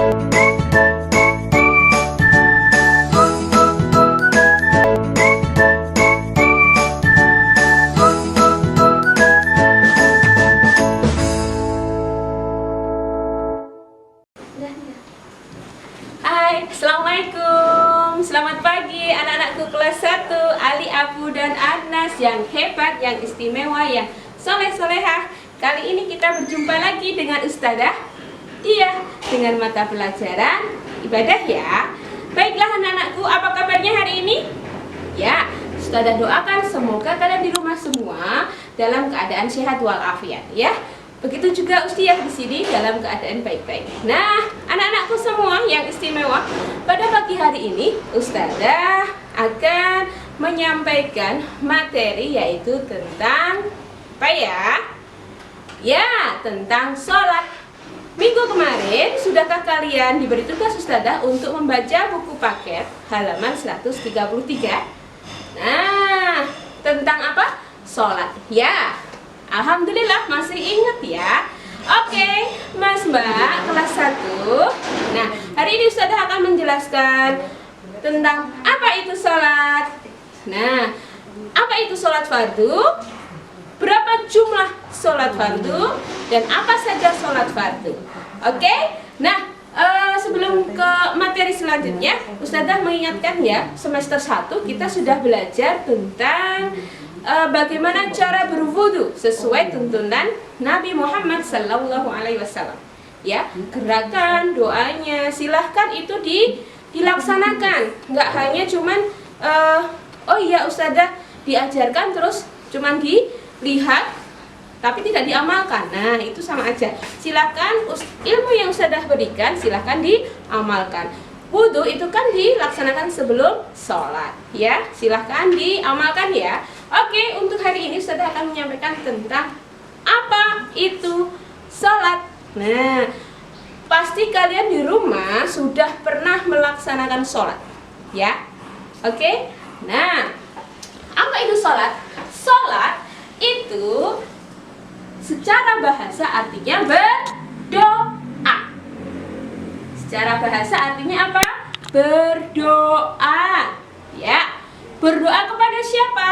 Hai, Assalamualaikum. Selamat pagi anak-anakku kelas 1, Ali, Abu, dan Anas yang hebat, yang istimewa, yang soleh-solehah. Kali ini kita berjumpa lagi dengan Ustazah. Iya, dengan mata pelajaran ibadah ya. Baiklah anak-anakku, apa kabarnya hari ini? Ya, Ustazah doakan semoga kalian di rumah semua dalam keadaan sehat walafiat ya. Begitu juga Ustazah di sini dalam keadaan baik-baik. Nah, anak-anakku semua yang istimewa, pada pagi hari ini Ustazah akan menyampaikan materi yaitu tentang apa ya? Ya, tentang sholat. Minggu kemarin, sudahkah kalian diberi tugas Ustazah untuk membaca buku paket halaman 133? Nah, tentang apa? Sholat. Ya. Alhamdulillah masih ingat ya. Oke, Mas Mbak kelas 1. Nah, hari ini Ustazah akan menjelaskan tentang apa itu sholat. Nah, apa itu sholat fardu? Berapa jumlah sholat fardu? Dan apa saja sholat fardu? Oke, nah sebelum ke materi selanjutnya, Ustazah mengingatkan ya, semester 1 kita sudah belajar tentang bagaimana cara berwudu sesuai tuntunan Nabi Muhammad SAW. Ya, gerakan, doanya, silahkan itu dilaksanakan. Nggak hanya cuman oh iya Ustazah diajarkan terus cuman dilihat tapi tidak diamalkan. Nah, itu sama aja. Silahkan ilmu yang Ustazah berikan silahkan diamalkan. Wudu itu kan dilaksanakan sebelum sholat ya. Silahkan diamalkan ya. Oke, untuk hari ini Ustazah akan menyampaikan tentang apa itu sholat. Nah, pasti kalian di rumah sudah pernah melaksanakan sholat ya. Oke, nah apa itu sholat? Sholat itu secara bahasa artinya berdoa. Secara bahasa artinya apa? Berdoa ya. Berdoa kepada siapa?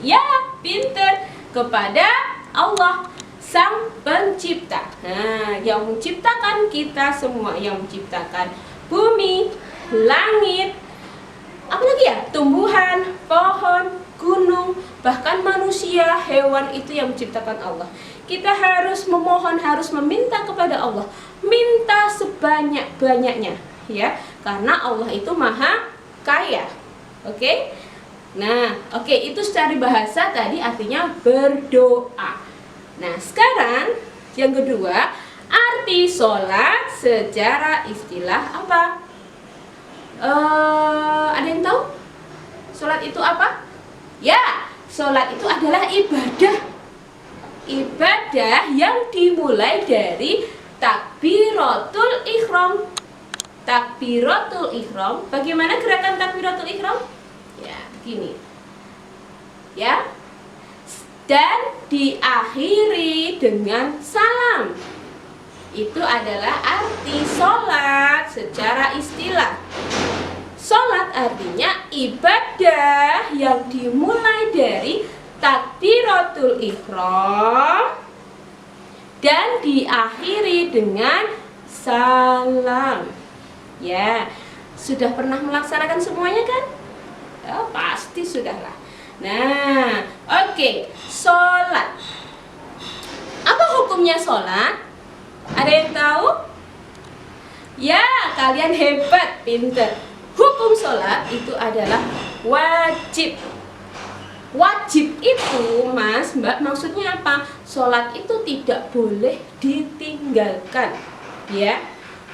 Ya, pinter, kepada Allah Sang Pencipta. Nah, yang menciptakan kita semua, yang menciptakan bumi, langit, apalagi ya, tumbuhan, pohon, gunung, bahkan manusia, hewan, itu yang menciptakan Allah. Kita harus memohon, harus meminta kepada Allah, minta sebanyak-banyaknya ya, karena Allah itu maha kaya. Oke? Nah, oke, itu secara bahasa tadi artinya berdoa. Nah, sekarang yang kedua, arti sholat secara istilah apa? Ada yang tahu? Sholat itu apa? Ya, sholat itu adalah ibadah. Ibadah yang dimulai dari takbiratul ihram. Takbiratul ihram. Bagaimana gerakan takbiratul ihram? Ya, begini ya, dan diakhiri dengan salam. Itu adalah arti sholat secara istilah. Sholat artinya ibadah yang dimulai dari takbiratul ihram dan diakhiri dengan salam. Ya, sudah pernah melaksanakan semuanya kan? Oh, pasti sudahlah. Nah, oke, sholat. Apa hukumnya sholat? Ada yang tahu? Ya, kalian hebat, pinter. Hukum sholat itu adalah wajib. Wajib itu, Mas, Mbak, maksudnya apa? Sholat itu tidak boleh ditinggalkan, ya.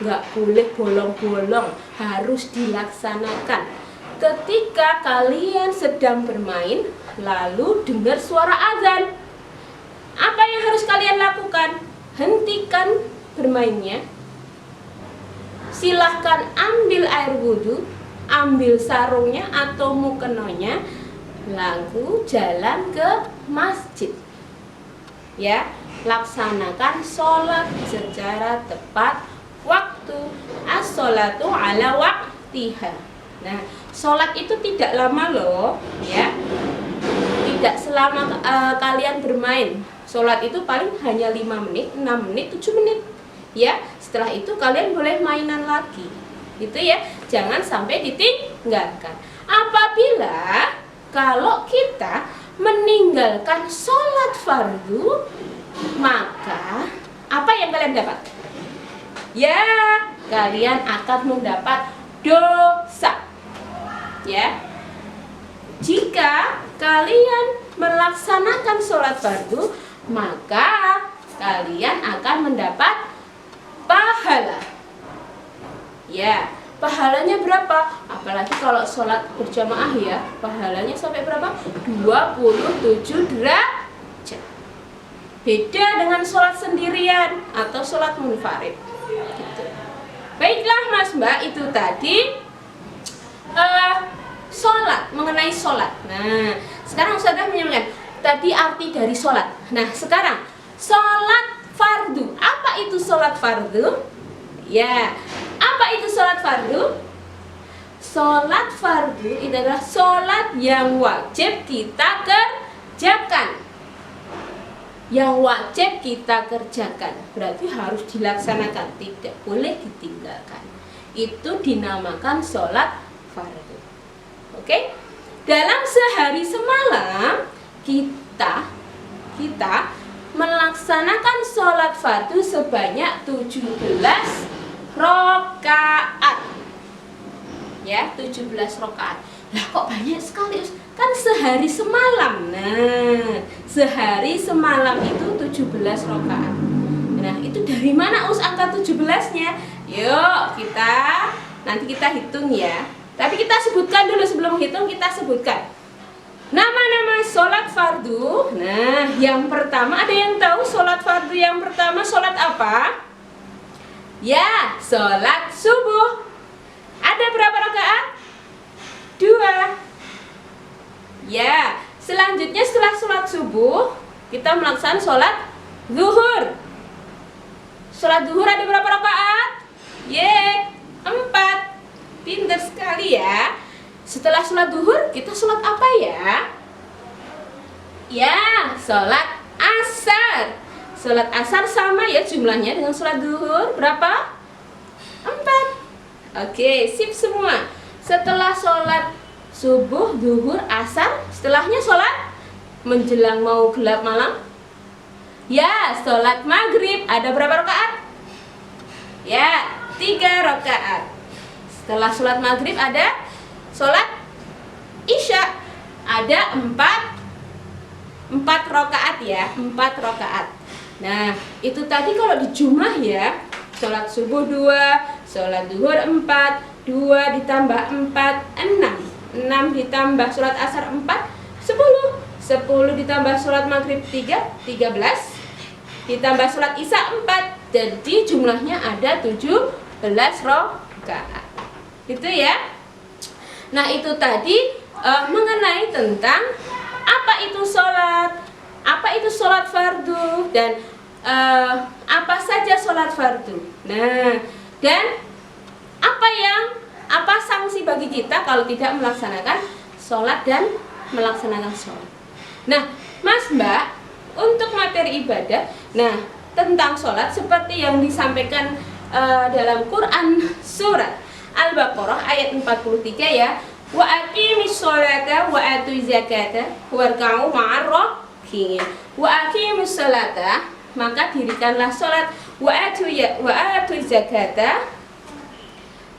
Nggak boleh bolong-bolong, harus dilaksanakan. Ketika kalian sedang bermain, lalu dengar suara azan, apa yang harus kalian lakukan? Hentikan bermainnya. Silahkan ambil air wudhu, ambil sarungnya atau mukenonya, lalu jalan ke masjid. Ya, laksanakan sholat secara tepat waktu. sholatu ala waqtiha. Nah, sholat itu tidak lama loh, ya. Tidak selama kalian bermain. Sholat itu paling hanya 5 menit, 6 menit, 7 menit. Ya, setelah itu kalian boleh mainan lagi. Gitu ya. Jangan sampai ditinggalkan. Apabila kalau kita meninggalkan sholat fardu, maka apa yang kalian dapat? Ya, kalian akan mendapat dosa. Ya. Jika kalian melaksanakan sholat fardu, maka kalian akan mendapat pahala. Ya, pahalanya berapa? Apalagi kalau sholat berjamaah ya, pahalanya sampai berapa? 27 derajat. Beda dengan sholat sendirian atau sholat munfarid. Gitu. Baiklah Mas Mbak, itu tadi sholat, mengenai sholat. Nah, sekarang Ustazah menyampaikan tadi arti dari sholat. Nah, sekarang sholat fardu. Apa itu sholat fardu? Ya, apa itu sholat fardu? Sholat fardu itu adalah sholat yang wajib kita kerjakan. Yang wajib kita kerjakan berarti harus dilaksanakan, tidak boleh ditinggalkan. Itu dinamakan sholat fardu. Oke? Dalam sehari semalam kita melaksanakan sholat fardu sebanyak 17 rakaat. Ya, 17 rakaat. Lah kok banyak sekali? Kan sehari semalam. Nah, sehari semalam itu 17 rakaat. Nah, itu dari mana angka 17-nya? Yuk, nanti kita hitung ya. Tapi kita sebutkan dulu, sebelum hitung kita sebutkan nama-nama sholat fardu. Nah, yang pertama, ada yang tahu sholat fardu yang pertama sholat apa? Ya, sholat subuh. Ada berapa rakaat? 2. Ya, selanjutnya setelah sholat subuh kita melaksanakan sholat zuhur. Sholat zuhur ada berapa rakaat? 4. Pintar sekali ya. Setelah sholat zuhur kita sholat apa ya? Ya, sholat asar. Sholat asar sama ya jumlahnya dengan sholat zuhur. Berapa? 4. Oke, sip semua. Setelah sholat subuh, zuhur, asar, setelahnya sholat menjelang mau gelap malam. Ya, sholat maghrib. Ada berapa rakaat? Ya, 3 rakaat. Setelah sholat maghrib ada sholat isya. Ada 4 rakaat ya, 4 rakaat. Nah, itu tadi kalau dijumlah ya, sholat subuh 2, sholat zuhur 4, 2 ditambah 4, 6 ditambah sholat asar 4, 10 ditambah sholat maghrib 3, 13 ditambah sholat isya 4. Jadi jumlahnya ada 17 rakaat. Gitu ya. Nah, itu tadi mengenai tentang apa itu sholat, apa itu sholat fardu, dan apa saja sholat fardu. Nah, dan apa sanksi bagi kita kalau tidak melaksanakan sholat dan melaksanakan sholat. Nah, Mas Mbak, untuk materi ibadah, nah tentang sholat seperti yang disampaikan dalam Quran surat Al-Baqarah ayat 43 ya. Wa aqimis sholata wa atuz zakata warka'u ma'ar rakiin. Wa aqimis sholata, maka dirikanlah sholat, wa atuz zakata,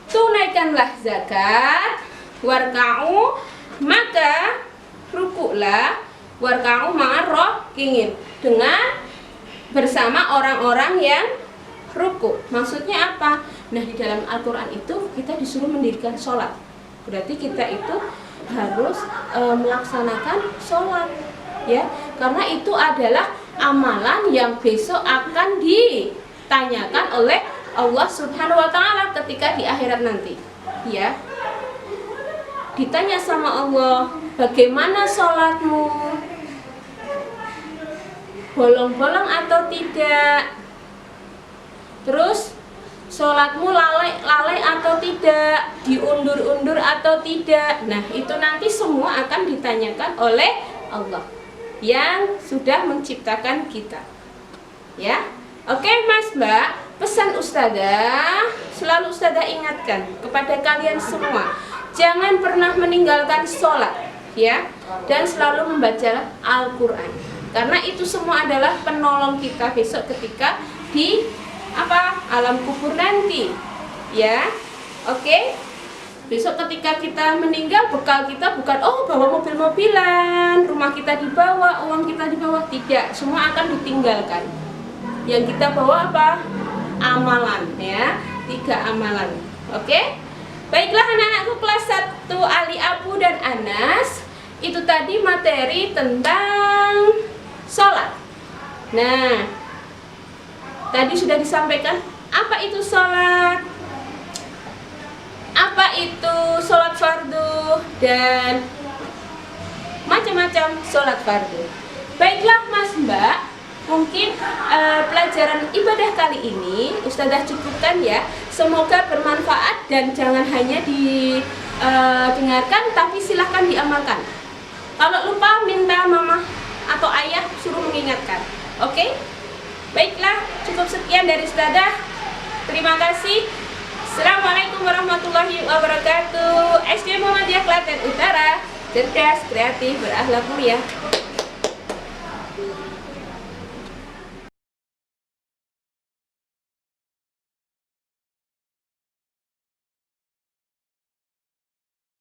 tunaikanlah zakat, warka'u, maka rukuklah, warka'u ma'ar rakiin, dengan bersama orang-orang yang ruku. Maksudnya apa? Nah, di dalam Al-Quran itu kita disuruh mendirikan sholat. Berarti kita itu harus melaksanakan sholat, ya, karena itu adalah amalan yang besok akan ditanyakan oleh Allah Subhanahu wa Ta'ala ketika di akhirat nanti, ya. Ditanya sama Allah, bagaimana sholatmu? Bolong-bolong atau tidak? Terus sholatmu lalai atau tidak, diundur-undur atau tidak. Nah, itu nanti semua akan ditanyakan oleh Allah yang sudah menciptakan kita. Ya, oke Mas Mbak, pesan Ustazah selalu Ustazah ingatkan kepada kalian semua, jangan pernah meninggalkan sholat, ya, dan selalu membaca Al-Quran, karena itu semua adalah penolong kita besok ketika di alam kubur nanti, ya. Oke, besok ketika kita meninggal, bekal kita bukan bawa mobil-mobilan, rumah kita dibawa, uang kita dibawa, tidak, semua akan ditinggalkan. Yang kita bawa apa? Amalan, ya, 3 amalan. Oke, baiklah anak-anakku kelas 1 Ali, Abu, dan Anas, itu tadi materi tentang sholat. Nah, tadi sudah disampaikan apa itu sholat, apa itu sholat fardu, dan macam-macam sholat fardu. Baiklah Mas Mbak, mungkin pelajaran ibadah kali ini Ustazah cukupkan ya. Semoga bermanfaat dan jangan hanya didengarkan, tapi silahkan diamalkan. Kalau lupa, minta mama atau ayah suruh mengingatkan. Oke? Baiklah, cukup sekian dari Ustazah. Terima kasih. Assalamualaikum warahmatullahi wabarakatuh. SD Muhammadiyah Klaten Utara, cerdas, kreatif, berakhlak mulia.